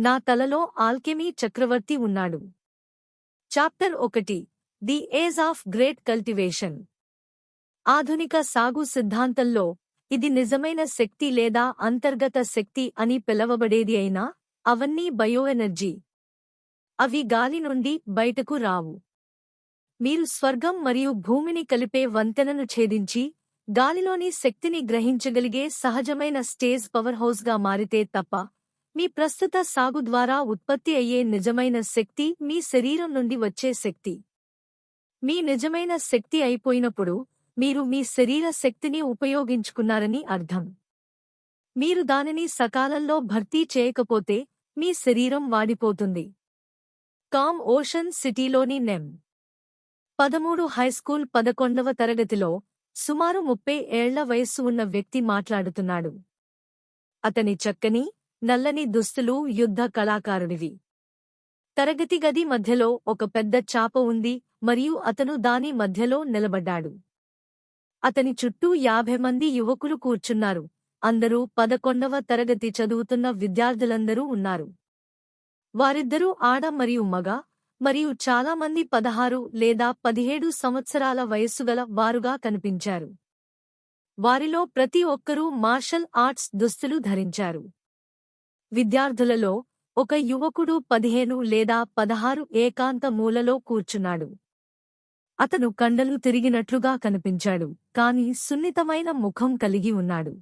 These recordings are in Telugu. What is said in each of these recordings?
నా తలలో ఆల్కెమీ చక్రవర్తి ఉన్నాడు. Chapter 1 the age of great cultivation. ఆధునిక సాగు సిద్ధాంతంలో ఇది నిజమైన శక్తి లేదా అంతర్గత శక్తి అని పిలవబడేది అయినా అవన్నీ బయోఎనర్జీ. అవి గాలి నుండి బయటకు రావు. మీరు స్వర్గం మరియు భూమిని కలిపే వంతెనను ఛేదించి గాలిలోని శక్తిని గ్రహించగలిగే సహజమైన స్టేజ్ పవర్హౌస్గా మారితే తప్ప మీ ప్రస్తుత సాగు ద్వారా ఉత్పత్తి అయ్యే నిజమైన శక్తి మీ శరీరం నుండి వచ్చే శక్తి. మీ నిజమైన శక్తి అయిపోయినప్పుడు మీరు మీ శరీర శక్తిని ఉపయోగించుకున్నారని అర్థం. మీరు దానిని సకాలంలో భర్తీ చేయకపోతే మీ శరీరం వాడిపోతుంది. కామ్ ఓషన్ సిటీలోని నెమ్. 13 హైస్కూల్ 11వ తరగతిలో సుమారు 30 ఏళ్ల వయస్సు ఉన్న వ్యక్తి మాట్లాడుతున్నాడు. అతని చక్కని నల్లని దుస్తులు యుద్ధ కళాకారుడివి. తరగతి గది మధ్యలో ఒక పెద్ద చాప ఉంది మరియు అతను దాని మధ్యలో నిలబడ్డాడు. అతని చుట్టూ 50 మంది యువకులు కూర్చున్నారు. అందరూ 11వ తరగతి చదువుతున్న విద్యార్థులందరూ ఉన్నారు. వారిద్దరూ ఆడ మరియు మగ, మరియు చాలామంది 16 లేదా 17 సంవత్సరాల వయస్సుగల వారుగా కనిపించారు. వారిలో ప్రతి ఒక్కరూ మార్షల్ ఆర్ట్స్ దుస్తులు ధరించారు. విద్యార్థులలో ఒక యువకుడు 15 లేదా 16 ఏకాంత మూలలో కూర్చున్నాడు. అతను కండలు తిరిగినట్లుగా కనిపించాడు, కాని సున్నితమైన ముఖం కలిగి ఉన్నాడు.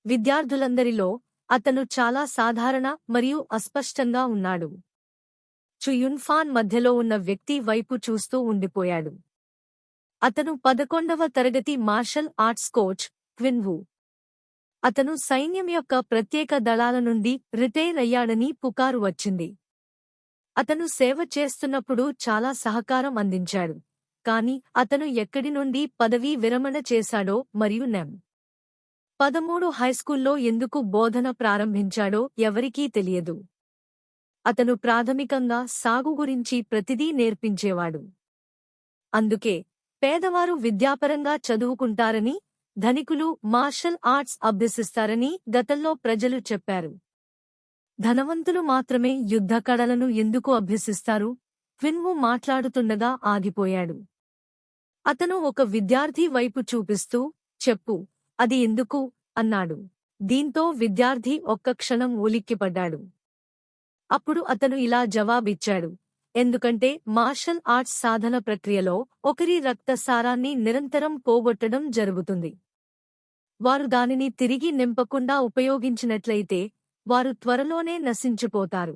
విద్యార్థులందరిలో అతను చాలా సాధారణ మరియు అస్పష్టంగా ఉన్నాడు. చుయున్ఫాన్ మధ్యలో ఉన్న వ్యక్తి వైపు చూస్తూ ఉండిపోయాడు. అతను 11వ తరగతి మార్షల్ ఆర్ట్స్ కోచ్ క్విన్ వు. అతను సైన్యం యొక్క ప్రత్యేక దళాల నుండి రిటైర్ అయ్యాడని పుకారు వచ్చింది. అతను సేవ చేస్తున్నప్పుడు చాలా సహకారం అందించాడు, కాని అతను ఎక్కడి నుండి పదవీ విరమణ చేశాడో మరియు నెమ్. 13 హైస్కూల్లో ఎందుకు బోధన ప్రారంభించాడో ఎవరికీ తెలియదు. అతను ప్రాథమికంగా సాగు గురించి ప్రతిదీ నేర్పించేవాడు. అందుకే పేదవారు విద్యాపరంగా చదువుకుంటారని, ధనికులు మార్షల్ ఆర్ట్స్ అభ్యసిస్తారని గతంలో ప్రజలు చెప్పారు. ధనవంతులు మాత్రమే యుద్ధ కళలను ఎందుకు అభ్యసిస్తారు? క్విన్ వు మాట్లాడుతుండగా ఆగిపోయాడు. అతను ఒక విద్యార్థి వైపు చూపిస్తూ, చెప్పు, అది ఎందుకు అన్నాడు. దీంతో విద్యార్థి ఒక్క క్షణం ఉలిక్కిపడ్డాడు. అప్పుడు అతను ఇలా జవాబిచ్చాడు, ఎందుకంటే మార్షల్ ఆర్ట్స్ సాధన ప్రక్రియలో ఒకరి రక్తసారాన్ని నిరంతరం పోగొట్టడం జరుగుతుంది. వారు దానిని తిరిగి నింపకుండా ఉపయోగించినట్లయితే వారు త్వరలోనే నశించిపోతారు.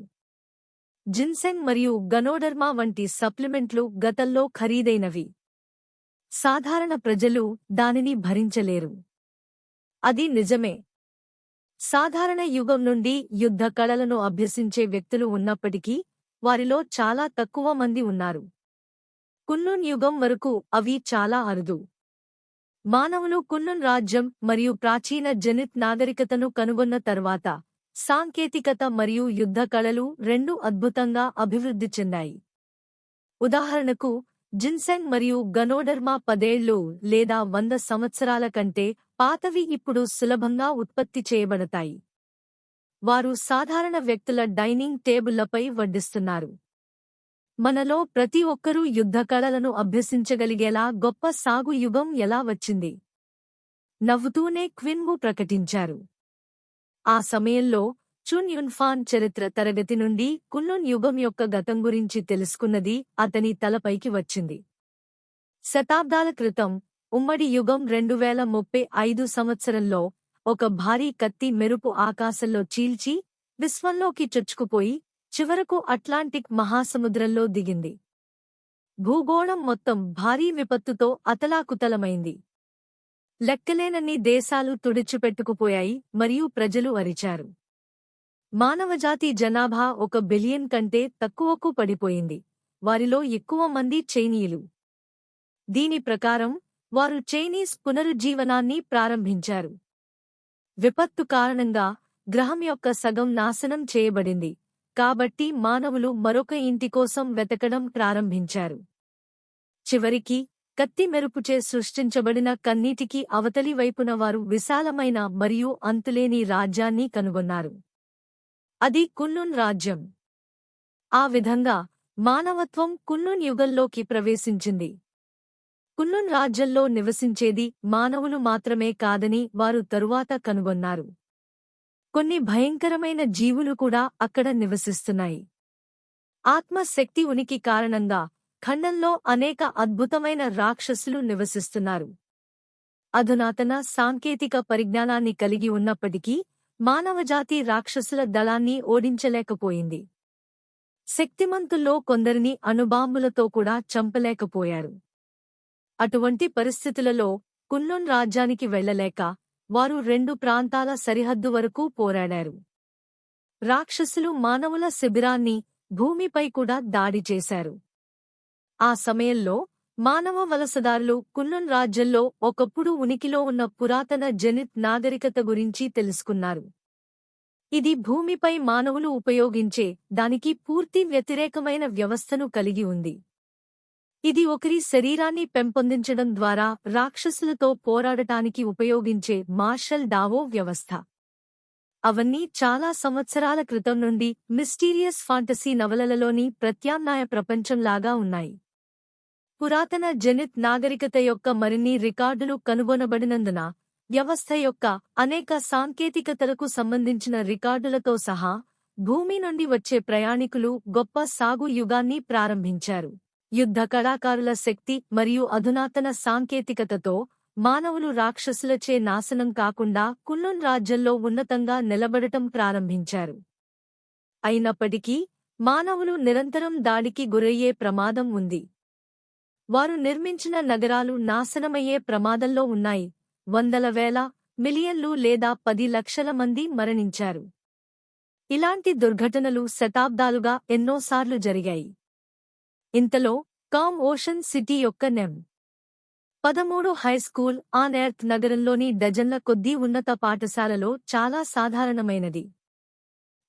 జిన్సెంగ్ మరియు గనోడర్మా వంటి సప్లిమెంట్లు గతంలో ఖరీదైనవి. సాధారణ ప్రజలు దానిని భరించలేరు. అది నిజమే. సాధారణ యుగం నుండి యుద్ధ కళలను అభ్యసించే వ్యక్తులు ఉన్నప్పటికీ వారిలో చాలా తక్కువ మంది ఉన్నారు. కున్లున్ యుగం వరకు అవి చాలా అరుదు. మానవులు కున్లున్ రాజ్యం మరియు ప్రాచీన జెనిత్ నాగరికతను కనుగొన్న తర్వాత సాంకేతికత మరియు యుద్ధ కళలు రెండూ అద్భుతంగా అభివృద్ధి చెందాయి. ఉదాహరణకు, జిన్సెంగ్ మరియు గనోడర్మా 10 ఏళ్లు లేదా 100 సంవత్సరాల కంటే పాతవి ఇప్పుడు సులభంగా ఉత్పత్తి చేయబడతాయి. వారు సాధారణ వ్యక్తుల డైనింగ్ టేబుళ్లపై వడ్డిస్తున్నారు. మనలో ప్రతి ఒక్కరూ యుద్ధ కళలను అభ్యసించగలిగేలా గొప్ప సాగు యుగం ఎలా వచ్చింది? నవ్వుతూనే క్విన్ వు ప్రకటించారు. ఆ సమయంలో చున్ యున్ఫాన్ చరిత్ర తరగతి నుండి కున్లున్ యుగం యొక్క గతం గురించి తెలుసుకున్నది అతని తలపైకి వచ్చింది. శతాబ్దాల క్రితం ఉమ్మడి యుగం 2035 సంవత్సరంలో ఒక భారీ కత్తి మెరుపు ఆకాశంలో చీల్చి విశ్వంలోకి చొచ్చుకుపోయి చివరకు అట్లాంటిక్ మహాసముద్రంలో దిగింది. భూగోళం మొత్తం భారీ విపత్తుతో అతలాకుతలమైంది. లెక్కలేనన్ని దేశాలు తుడిచిపెట్టుకుపోయాయి మరియు ప్రజలు అరిచారు. మానవజాతి జనాభా 1 బిలియన్ కంటే తక్కువకు పడిపోయింది. వారిలో ఎక్కువ మంది చైనీయులు. దీని ప్రకారం వారు చైనీస్ పునరుజ్జీవనాన్ని ప్రారంభించారు. విపత్తు కారణంగా గ్రహం యొక్క సగం నాశనం చేయబడింది, కాబట్టి మానవులు మరొక ఇంటి కోసం వెతకడం ప్రారంభించారు. చివరికి కత్తి మెరుపుచే సృష్టించబడిన కన్నీటికి అవతలి వైపున వారు విశాలమైన మరియు అంతులేని రాజ్యాన్ని కనుగొన్నారు. అది కున్లున్ రాజ్యం. ఆ విధంగా మానవత్వం కున్లున్ యుగంలోకి ప్రవేశించింది. కున్లున్ రాజ్యంలో నివసించేది మానవులు మాత్రమే కాదని వారు తరువాత కనుగొన్నారు. కొన్ని భయంకరమైన జీవులు కూడా అక్కడ నివసిస్తున్నాయి. ఆత్మశక్తి ఉనికి కారణంగా ఖండంలో అనేక అద్భుతమైన రాక్షసులు నివసిస్తున్నారు. అధునాతన సాంకేతిక పరిజ్ఞానాన్ని కలిగి ఉన్నప్పటికీ మానవజాతి రాక్షసుల దళాన్ని ఓడించలేకపోయింది. శక్తిమంతుల్లో కొందరిని అణుబాంబులతో కూడా చంపలేకపోయారు. అటువంటి పరిస్థితులలో కున్లున్ రాజ్యానికి వెళ్లలేక వారు 2 ప్రాంతాల సరిహద్దు వరకు పోరాడారు. రాక్షసులు మానవుల శిబిరాన్ని, భూమిపై కూడా దాడి చేశారు. ఆ సమయంలో మానవ వలసదారులు కున్లున్ రాజ్యంలో ఒకప్పుడు ఉనికిలో ఉన్న పురాతన జెనిత్ నాగరికత గురించి తెలుసుకున్నారు. ఇది భూమిపై మానవులు ఉపయోగించే దానికి పూర్తి వ్యతిరేకమైన వ్యవస్థను కలిగి ఉంది. ఇది ఒకరి శరీరాన్ని పెంపొందించడం ద్వారా రాక్షసులతో పోరాడటానికి ఉపయోగించే మార్షల్ డావో వ్యవస్థ. అవన్నీ చాలా సంవత్సరాల క్రితం నుండి మిస్టీరియస్ ఫాంటసీ నవలలలోని ప్రత్యామ్నాయ ప్రపంచంలాగా ఉన్నాయి. పురాతన జెనిత్ నాగరికత యొక్క మరిన్ని రికార్డులు కనుగొనబడినందున వ్యవస్థ యొక్క అనేక సాంకేతికతలకు సంబంధించిన రికార్డులతో సహా భూమి నుండి వచ్చే ప్రయాణికులు గొప్ప సాగు యుగాన్ని ప్రారంభించారు. యుద్ధ కళాకారుల శక్తి మరియు అధునాతన సాంకేతికతతో మానవులు రాక్షసులచే నాశనం కాకుండా కున్లున్ రాజ్యంలో ఉన్నతంగా నిలబడటం ప్రారంభించారు. అయినప్పటికీ మానవులు నిరంతరం దాడికి గురయ్యే ప్రమాదం ఉంది. వారు నిర్మించిన నగరాలు నాశనమయ్యే ప్రమాదంలో ఉన్నాయి. వందల వేల, మిలియన్లు లేదా 10 లక్షల మంది మరణించారు. ఇలాంటి దుర్ఘటనలు శతాబ్దాలుగా ఎన్నోసార్లు జరిగాయి. ఇంతలో కామ్ ఓషన్ సిటీ యొక్క నెం. 13 హైస్కూల్ ఆన్ ఎర్త్ నగరంలోని డజన్ల కొద్దీ ఉన్నత పాఠశాలలో చాలా సాధారణమైనది.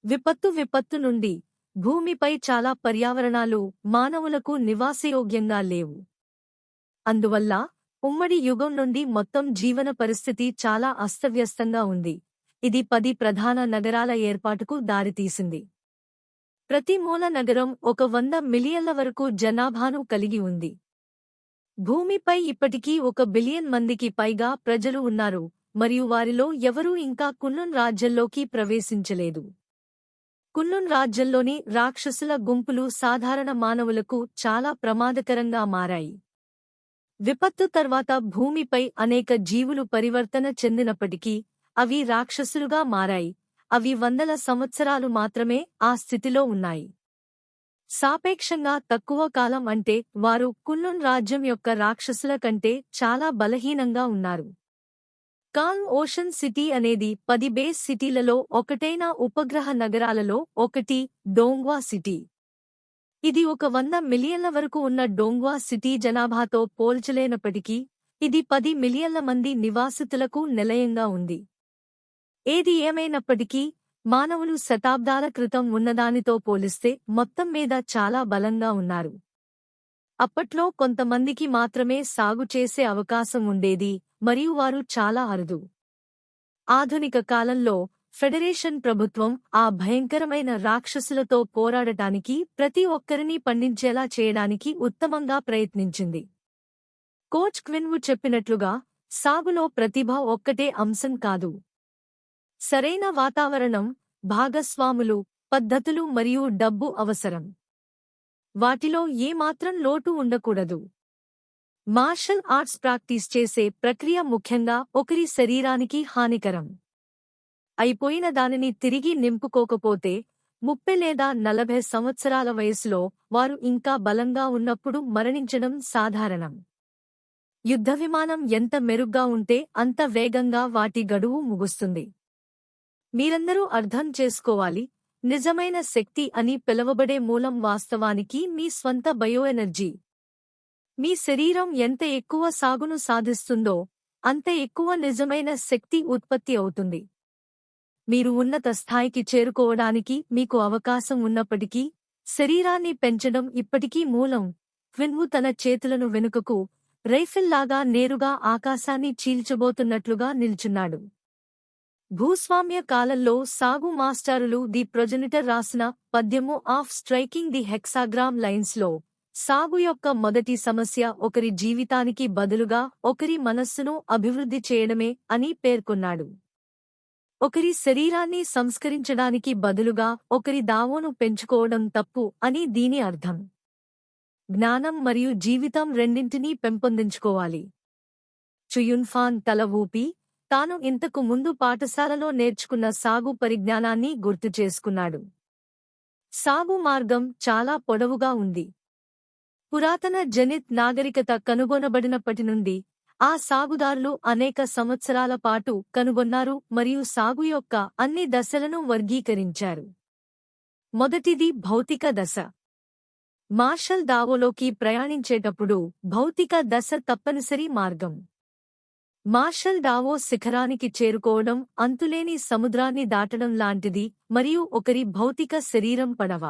విపత్తు నుండి భూమిపై చాలా పర్యావరణాలు మానవులకు నివాసయోగ్యంగా లేవు. అందువల్ల ఉమ్మడి యుగం నుండి మొత్తం జీవన పరిస్థితి చాలా అస్తవ్యస్తంగా ఉంది. ఇది 10 ప్రధాన నగరాల ఏర్పాటుకు దారితీసింది. ప్రతి మూల నగరం 100 మిలియన్ల వరకు జనాభాను కలిగి ఉంది. భూమిపై ఇప్పటికీ 1 బిలియన్ మందికి పైగా ప్రజలు ఉన్నారు మరియు వారిలో ఎవరూ ఇంకా కున్లున్ రాజ్యంలోకి ప్రవేశించలేదు. కున్లున్ రాజ్యంలోని రాక్షసుల గుంపులు సాధారణ మానవులకు చాలా ప్రమాదకరంగా మారాయి. విపత్తు తర్వాత భూమిపై అనేక జీవులు పరివర్తన చెందినప్పటికీ అవి రాక్షసులుగా మారాయి. అవి వందల సంవత్సరాలు మాత్రమే ఆ స్థితిలో ఉన్నాయి. సాపేక్షంగా తక్కువ కాలం అంటే వారు కున్లున్ రాజ్యం యొక్క రాక్షసుల కంటే చాలా బలహీనంగా ఉన్నారు. కాల్మ్ ఓషన్ సిటీ అనేది 10 బేస్ సిటీలలో ఒకటైన ఉపగ్రహ నగరాలలో ఒకటి, డోంగ్వా సిటీ. ఇది 100 మిలియన్ల వరకు ఉన్న డోంగ్వా సిటీ జనాభాతో పోల్చలేనప్పటికీ ఇది 10 మిలియన్ల మంది నివాసితులకు నిలయంగా ఉంది. ఏది ఏమైనప్పటికీ మానవులు శతాబ్దాల క్రితం ఉన్నదానితో పోలిస్తే మొత్తం మీద చాలా బలంగా ఉన్నారు. అప్పట్లో కొంతమందికి మాత్రమే సాగు చేసే అవకాశం ఉండేది మరియు వారు చాలా అరుదు. ఆధునిక కాలంలో ఫెడరేషన్ ప్రభుత్వం ఆ భయంకరమైన రాక్షసులతో పోరాడటానికి ప్రతి ఒక్కరినీ పండించేలా చేయడానికి ఉత్తమంగా ప్రయత్నించింది. కోచ్ క్విన్వు చెప్పినట్లుగా సాగులో ప్రతిభ ఒక్కటే అంశం కాదు. సరైన వాతావరణం, భాగస్వాములు, పద్ధతులు మరియు డబ్బు అవసరం. వాటిలో ఏమాత్రం లోటు ఉండకూడదు. మార్షల్ ఆర్ట్స్ ప్రాక్టీస్ చేసే ప్రక్రియ ముఖ్యంగా ఒకరి శరీరానికి హానికరం. అయిపోయిన దానిని తిరిగి నింపుకోకపోతే 30 లేదా 40 సంవత్సరాల వయసులో వారు ఇంకా బలంగా ఉన్నప్పుడు మరణించడం సాధారణం. యుద్ధ విమానం ఎంత మెరుగ్గా ఉంటే అంత వేగంగా వాటి గడువు ముగుస్తుంది. మీరందరూ అర్థం చేసుకోవాలి, నిజమైన శక్తి అని పిలవబడే మూలం వాస్తవానికి మీ స్వంత బయోఎనర్జీ. మీ శరీరం ఎంత ఎక్కువ సాగును సాధిస్తుందో అంత ఎక్కువ నిజమైన శక్తి ఉత్పత్తి అవుతుంది. మీరు ఉన్నత స్థాయికి చేరుకోవడానికి మీకు అవకాశం ఉన్నప్పటికీ శరీరాన్ని పెంచడం ఇప్పటికీ మూలం. క్విన్వు తన చేతులను వెనుకకు, రైఫిల్లాగా నేరుగా ఆకాశాన్ని చీల్చబోతున్నట్లుగా నిల్చున్నాడు. భూస్వామ్య కాలంలో సాగు మాస్టారులు ది ప్రొజెనిటర్ రాసిన పద్యము ఆఫ్ స్ట్రైకింగ్ ది హెక్సాగ్రామ్ లైన్స్లో సాగు యొక్క మొదటి సమస్య ఒకరి జీవితానికి బదులుగా ఒకరి మనస్సును అభివృద్ధి చేయడమే అని పేర్కొన్నాడు. ఒకరి శరీరాన్ని సంస్కరించడానికి బదులుగా ఒకరి దావోను పెంచుకోవడం తప్పు అని దీని అర్థం. జ్ఞానం మరియు జీవితం రెండింటినీ పెంపొందించుకోవాలి. చుయున్ఫాన్ తల ఊపి తాను ఇంతకు ముందు పాఠశాలలో నేర్చుకున్న సాగు పరిజ్ఞానాన్ని గుర్తుచేసుకున్నాడు. సాగు మార్గం చాలా పొడవుగా ఉంది. పురాతన జనిత్ నాగరికత కనుగొనబడినప్పటి నుండి ఆ సాగుదారులు అనేక సంవత్సరాల పాటు కనుగొన్నారు మరియు సాగు యొక్క అన్ని దశలను వర్గీకరించారు. మొదటిది భౌతిక దశ. మార్షల్ దావోలోకి ప్రయాణించేటప్పుడు భౌతిక దశ తప్పనిసరి మార్గం. మార్షల్ దావో శిఖరానికి చేరుకోవడం అంతులేని సముద్రాన్ని దాటడం లాంటిది మరియు ఒకరి భౌతిక శరీరం పడవ.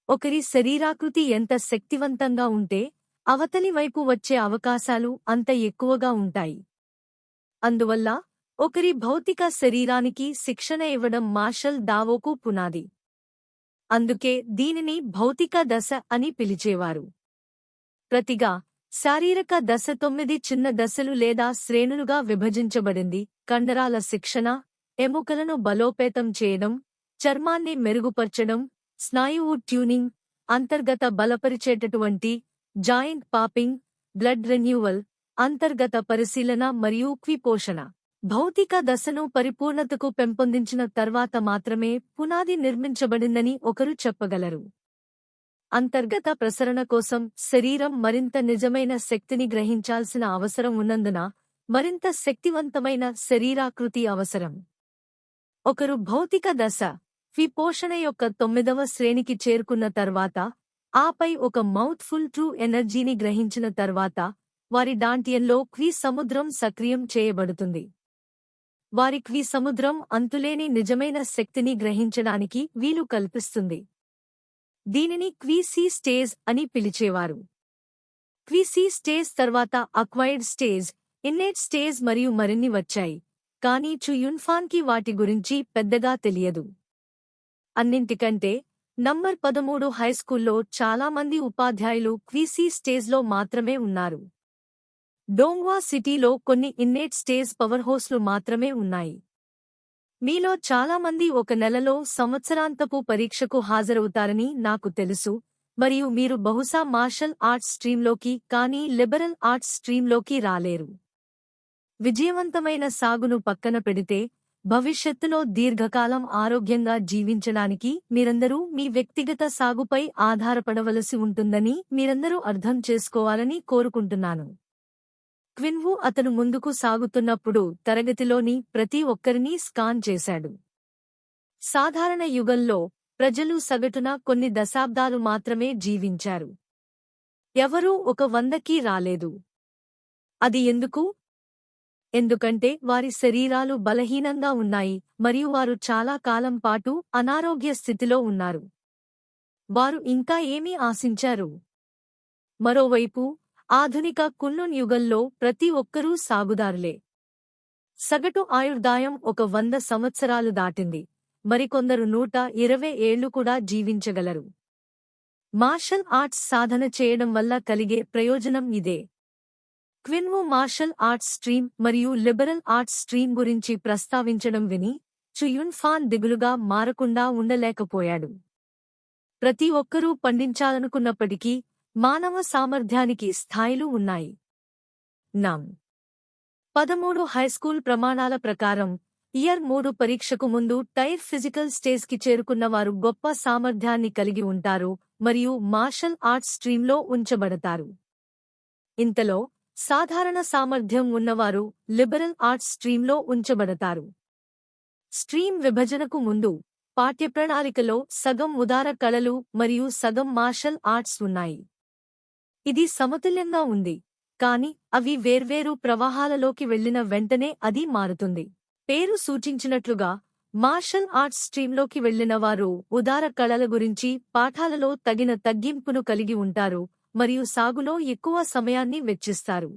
ఒకరి శరీరాకృతి ఎంత శక్తివంతంగా ఉంటే అవతలి వైపు వచ్చే అవకాశాలు అంత ఎక్కువగా ఉంటాయి. అందువల్ల ఒకరి భౌతిక శరీరానికి శిక్షణ ఇవ్వడం మార్షల్ దావోకు పునాది. అందుకే దీనిని భౌతిక దశ అని పిలిచేవారు. ప్రతిగా శారీరక దశ 9 చిన్న దశలు లేదా శ్రేణులుగా విభజించబడింది. కండరాల శిక్షణ, ఎముకలను బలోపేతం చేయడం, చర్మాన్ని మెరుగుపర్చడం, స్నాయువు ట్యూనింగ్, అంతర్గత బలపరిచేటటువంటి జాయింట్ పాపింగ్, బ్లడ్ రెన్యూవల్, అంతర్గత పరిశీలన మరియు క్విపోషణ. భౌతిక దశను పరిపూర్ణతకు పెంపొందించిన తర్వాత మాత్రమే పునాది నిర్మించబడిందని ఒకరు చెప్పగలరు. అంతర్గత ప్రసరణ కోసం శరీరం మరింత నిజమైన శక్తిని గ్రహించాల్సిన అవసరం ఉన్నందున మరింత శక్తివంతమైన శరీరాకృతి అవసరం. ఒకరు భౌతిక దశ క్విపోషణ యొక్క 9వ శ్రేణికి చేరుకున్న తర్వాత, ఆపై ఒక మౌత్ ఫుల్ ట్రూ ఎనర్జీని గ్రహించిన తర్వాత వారి డాంటియంలో క్వి సముద్రం సక్రియం చేయబడుతుంది. వారి క్వి సముద్రం అంతులేని నిజమైన శక్తిని గ్రహించడానికి వీలు కల్పిస్తుంది. దీనిని క్వి-సి స్టేజ్ అని పిలిచేవారు. క్వి-సి స్టేజ్ తర్వాత అక్వైర్డ్ స్టేజ్, ఇన్నేట్ స్టేజ్ మరియు మరిన్ని వచ్చాయి. కానీ చుయున్ఫాన్కి వాటి గురించి పెద్దగా తెలియదు. అన్నింటికంటే నంబర్ 13 హైస్కూల్లో చాలామంది ఉపాధ్యాయులు క్వి-సి స్టేజ్లో మాత్రమే ఉన్నారు. డోంగ్వా సిటీలో కొన్ని ఇన్నేట్ స్టేజ్ పవర్హౌస్లు మాత్రమే ఉన్నాయి. మీలో చాలామంది ఒక నెలలో సంవత్సరాంతపు పరీక్షకు హాజరవుతారని నాకు తెలుసు మరియు మీరు బహుశా మార్షల్ ఆర్ట్స్ స్ట్రీమ్లోకి కానీ లిబరల్ ఆర్ట్స్ స్ట్రీమ్లోకి రాలేరు. విజయవంతమైన సాగును పక్కన పెడితే భవిష్యత్తులో దీర్ఘకాలం ఆరోగ్యంగా జీవించడానికి మీరందరూ మీ వ్యక్తిగత సాగుపై ఆధారపడవలసి ఉంటుందని మీరందరూ అర్థం చేసుకోవాలని కోరుకుంటున్నాను. క్విన్వు అతను ముందుకు సాగుతున్నప్పుడు తరగతిలోని ప్రతి ఒక్కరినీ స్కాన్ చేశాడు. సాధారణ యుగంలో ప్రజలు సగటున కొన్ని దశాబ్దాలు మాత్రమే జీవించారు. ఎవరూ 100కి రాలేదు. అది ఎందుకు? ఎందుకంటే వారి శరీరాలు బలహీనంగా ఉన్నాయి మరియు వారు చాలా కాలం పాటు అనారోగ్య స్థితిలో ఉన్నారు. వారు ఇంకా ఏమీ ఆశించారు? మరోవైపు ఆధునిక కున్లున్ యుగంలో ప్రతి ఒక్కరూ సాగుదారులే. సగటు ఆయుర్దాయం 100 సంవత్సరాలు దాటింది. మరికొందరు 120 ఏళ్లు కూడా జీవించగలరు. మార్షల్ ఆర్ట్స్ సాధన చేయడం వల్ల కలిగే ప్రయోజనం ఇదే. క్విన్వు మార్షల్ ఆర్ట్స్ స్ట్రీమ్ మరియు లిబరల్ ఆర్ట్స్ స్ట్రీమ్ గురించి ప్రస్తావించడం విని చుయున్ఫాన్ దిగులుగా మారకుండా ఉండలేకపోయాడు. ప్రతి ఒక్కరూ పండించాలనుకున్నప్పటికీ మానవ సామర్థ్యానికి స్థాయిలు ఉన్నాయి. నం. 13 హైస్కూల్ ప్రమాణాల ప్రకారం ఇయర్ 3 పరీక్షకు ముందు టైర్ ఫిజికల్ స్టేజ్కి చేరుకున్నవారు గొప్ప సామర్థ్యాన్ని కలిగి ఉంటారు మరియు మార్షల్ ఆర్ట్స్ స్ట్రీమ్లో ఉంచబడతారు. ఇంతలో సాధారణ సామర్థ్యం ఉన్నవారు లిబరల్ ఆర్ట్స్ స్ట్రీమ్లో ఉంచబడతారు. స్ట్రీమ్ విభజనకు ముందు పాఠ్యప్రణాళికలో సగం ఉదార కళలు మరియు సగం మార్షల్ ఆర్ట్స్ ఉన్నాయి. ఇది సమతుల్యంగా ఉంది, కాని అవి వేర్వేరు ప్రవాహాలలోకి వెళ్లిన వెంటనే అది మారుతుంది. పేరు సూచించినట్లుగా మార్షల్ ఆర్ట్స్ స్ట్రీమ్లోకి వెళ్లినవారు ఉదార కళల గురించి పాఠాలలో తగిన తగ్గింపును కలిగి ఉంటారు మరియు సాగులో ఎక్కువ సమయాన్ని వెచ్చిస్తారు.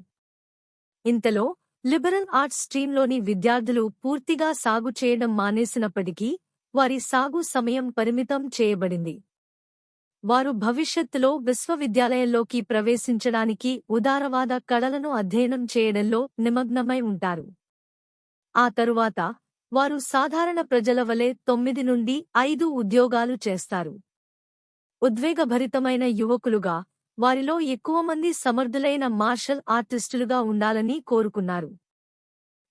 ఇంతలో లిబరల్ ఆర్ట్స్ స్ట్రీమ్లోని విద్యార్థులు పూర్తిగా సాగు చేయడం మానేసినప్పటికీ వారి సాగు సమయం పరిమితం చేయబడింది. వారు భవిష్యత్తులో విశ్వవిద్యాలయంలోకి ప్రవేశించడానికి ఉదారవాద కళలను అధ్యయనం చేయడంలో నిమగ్నమై ఉంటారు. ఆ తరువాత వారు సాధారణ ప్రజల వలె 9 నుండి 5 ఉద్యోగాలు చేస్తారు. ఉద్వేగభరితమైన యువకులుగా, వారిలో ఎక్కువ మంది సమర్థులైన మార్షల్ ఆర్టిస్టులుగా ఉండాలని కోరుకున్నారు.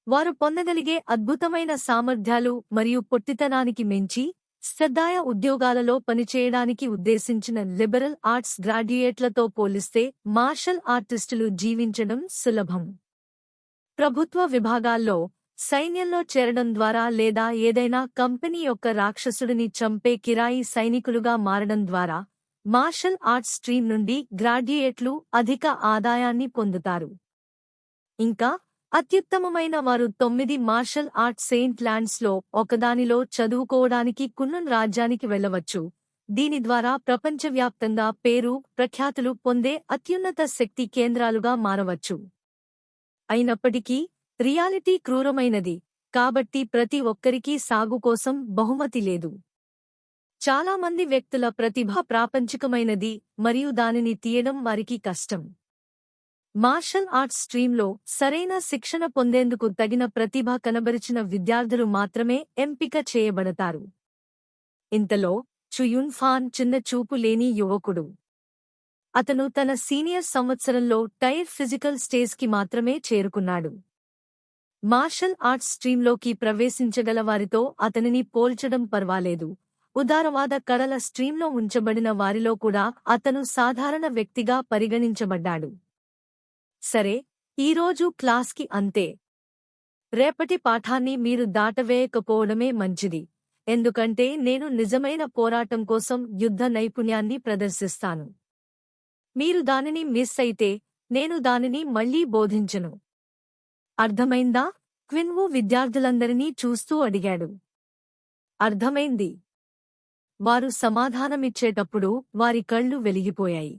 వారు పొందగలిగే అద్భుతమైన సామర్థ్యాలు మరియు పొట్టితనానికి మించి శ్రద్ధాయ ఉద్యోగాలలో పనిచేయడానికి ఉద్దేశించిన లిబరల్ ఆర్ట్స్ గ్రాడ్యుయేట్లతో పోలిస్తే మార్షల్ ఆర్టిస్టులు జీవించడం సులభం. ప్రభుత్వ విభాగాల్లో, సైన్యంలో చేరడం ద్వారా లేదా ఏదైనా కంపెనీ యొక్క రాక్షసుడిని చంపే కిరాయి సైనికులుగా మారడం ద్వారా మార్షల్ ఆర్ట్స్ స్ట్రీమ్ నుండి గ్రాడ్యుయేట్లు అధిక ఆదాయాన్ని పొందుతారు. ఇంకా అత్యుత్తమమైన వారు 9 మార్షల్ ఆర్ట్ సెయింట్ ల్యాండ్స్లో ఒకదానిలో చదువుకోవడానికి కున్నున్ రాజ్యానికి వెళ్లవచ్చు. దీని ద్వారా ప్రపంచవ్యాప్తంగా పేరు ప్రఖ్యాతులు పొందే అత్యున్నత శక్తి కేంద్రాలుగా మారవచ్చు. అయినప్పటికీ రియాలిటీ క్రూరమైనది, కాబట్టి ప్రతి ఒక్కరికీ సాగు కోసం బహుమతి లేదు. చాలా మంది వ్యక్తుల ప్రతిభ ప్రాపంచికమైనది మరియు దానిని తీయడం వారికి కష్టం. మార్షల్ ఆర్ట్స్ స్ట్రీమ్లో సరైన శిక్షణ పొందేందుకు తగిన ప్రతిభ కనబరిచిన విద్యార్థులు మాత్రమే ఎంపిక చేయబడతారు. ఇంతలో చుయున్ ఫాన్ చిన్న చూపు లేని యువకుడు. అతను తన సీనియర్ సంవత్సరంలో టైర్ ఫిజికల్ స్టేజ్కి మాత్రమే చేరుకున్నాడు. మార్షల్ ఆర్ట్స్ స్ట్రీమ్లోకి ప్రవేశించగల వారితో అతనిని పోల్చడం పర్వాలేదు. ఉదారవాద కళల స్ట్రీమ్లో ఉంచబడిన వారిలో కూడా అతను సాధారణ వ్యక్తిగా పరిగణించబడ్డాడు. సరే, ఈరోజు క్లాస్కి అంతే. రేపటి పాఠాన్ని మీరు దాటవేయకపోవడమే మంచిది, ఎందుకంటే నేను నిజమైన పోరాటం కోసం యుద్ధ నైపుణ్యాన్ని ప్రదర్శిస్తాను. మీరు దానిని మిస్ అయితే నేను దానిని మళ్లీ బోధించను. అర్థమైందా? క్విన్వు విద్యార్థులందరినీ చూస్తూ అడిగాడు. అర్థమైంది. వారు సమాధానమిచ్చేటప్పుడు వారి కళ్ళు వెలిగిపోయాయి.